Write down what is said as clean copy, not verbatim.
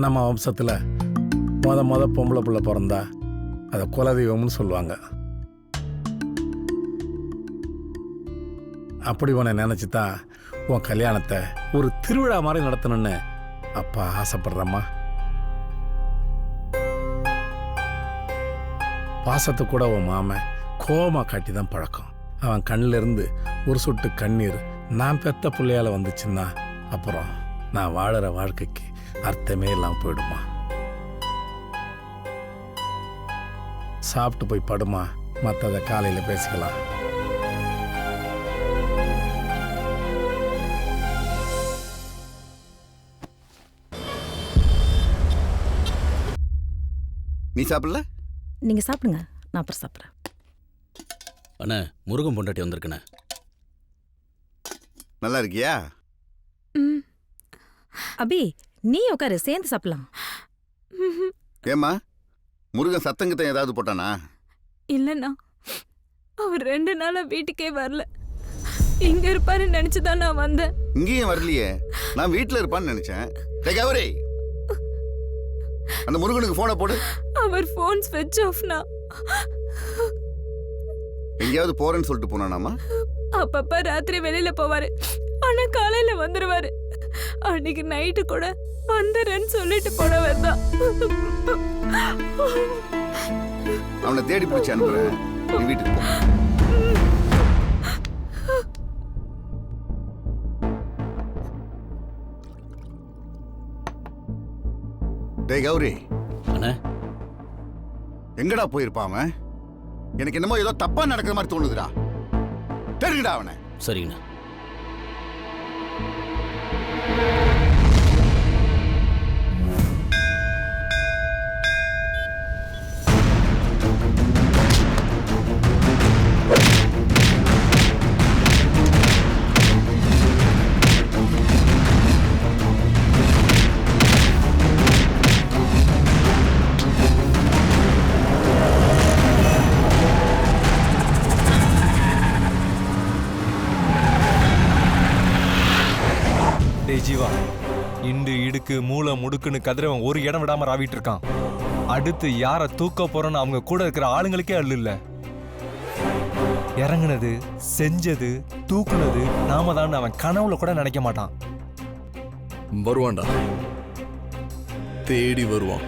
நம்ம வம்சத்தில் மொத பொம்பளை பிள்ளை பிறந்தா அதை குலதெய்வம்னு சொல்லுவாங்க. அப்படி உன்னை நினச்சி தான் உன் கல்யாணத்தை ஒரு திருவிழா மாதிரி நடத்தணும்னு அப்பா ஆசைப்படுறம்மா. பாசத்தை கூட உன் மாமன் கோபமா காட்டி தான் பழக்கம். அவன் கண்ணிலிருந்து ஒரு சொட்டு கண்ணீர் நான் பெத்த பிள்ளையால வந்துச்சுன்னா அப்புறம் நான் வாழற வாழ்க்கைக்கு அர்த்தமே இல்லாமல் போயிடுமா. சாப்பிட்டு போய் படுமா, மற்றதை காலையில் பேசிக்கலாம். நீ சாப்பிடல? நீங்க சாப்பிடுங்க, நான் அப்புறம் சாப்பிட்றேன். அண்ணா, முருகன் பொண்டாட்டி வந்திருக்கண்ணே. நல்லா இருக்கியா? அபி, நீ உட்காரு, சேர்ந்து சாப்பிடலாம். ஏம்மா, முருகன் சத்தங்கத்தை ஏதாவது போட்டானா? இல்லைண்ணா, அவர் 2 நாளா வீட்டுக்கே வரல. இங்க இருப்பாருன்னு நினைச்சுதான் நான் வந்தேன். இங்கேயும் வரலையே, நான் வீட்டுல இருப்பான்னு நினைச்சேன். கௌரி, அந்த முருகனுக்கு போனை போடு. அவர் போன் ஸ்விட்ச் ஆஃப்னா. எங்கேயாவது போறேன்னு சொல்லிட்டு போனானாமா? அப்பப்ப ராத்திரி வெளியில போவாரு, ஆனா காலையில வந்துருவாரு. அன்னைக்கு நைட்டு கூட வந்துறேன்னு சொல்லிட்டு போனவர் தான். அவனை தேடி பிடிச்சு அனுப்புறேன், நீ வீட்டுக்கு போ. டேய் கௌரி, அண்ணா, எங்கடா போயிருப்பான் அவன்? எனக்கு என்னமோ ஏதோ தப்பா நடக்கிற மாதிரி தோணுதுடா. தெரியுடா அவனை. சரிங்கண்ணா. ஜீவா, இண்டு இடுக்கு மூளை முடுக்குன்னு கதிரவன் ஒரு இடம் விடாம ராவிட்டு இருக்கான். அடுத்து யார தூக்க போறோன்னு அவங்க கூட இருக்கிற ஆளுங்களுக்கே அள்ளு இல்ல. இறங்குனது, செஞ்சது, தூக்குனது நாம தான் அவன் கனவுல கூட நினைக்க மாட்டான். வருவான்டா, தேடி வருவான்.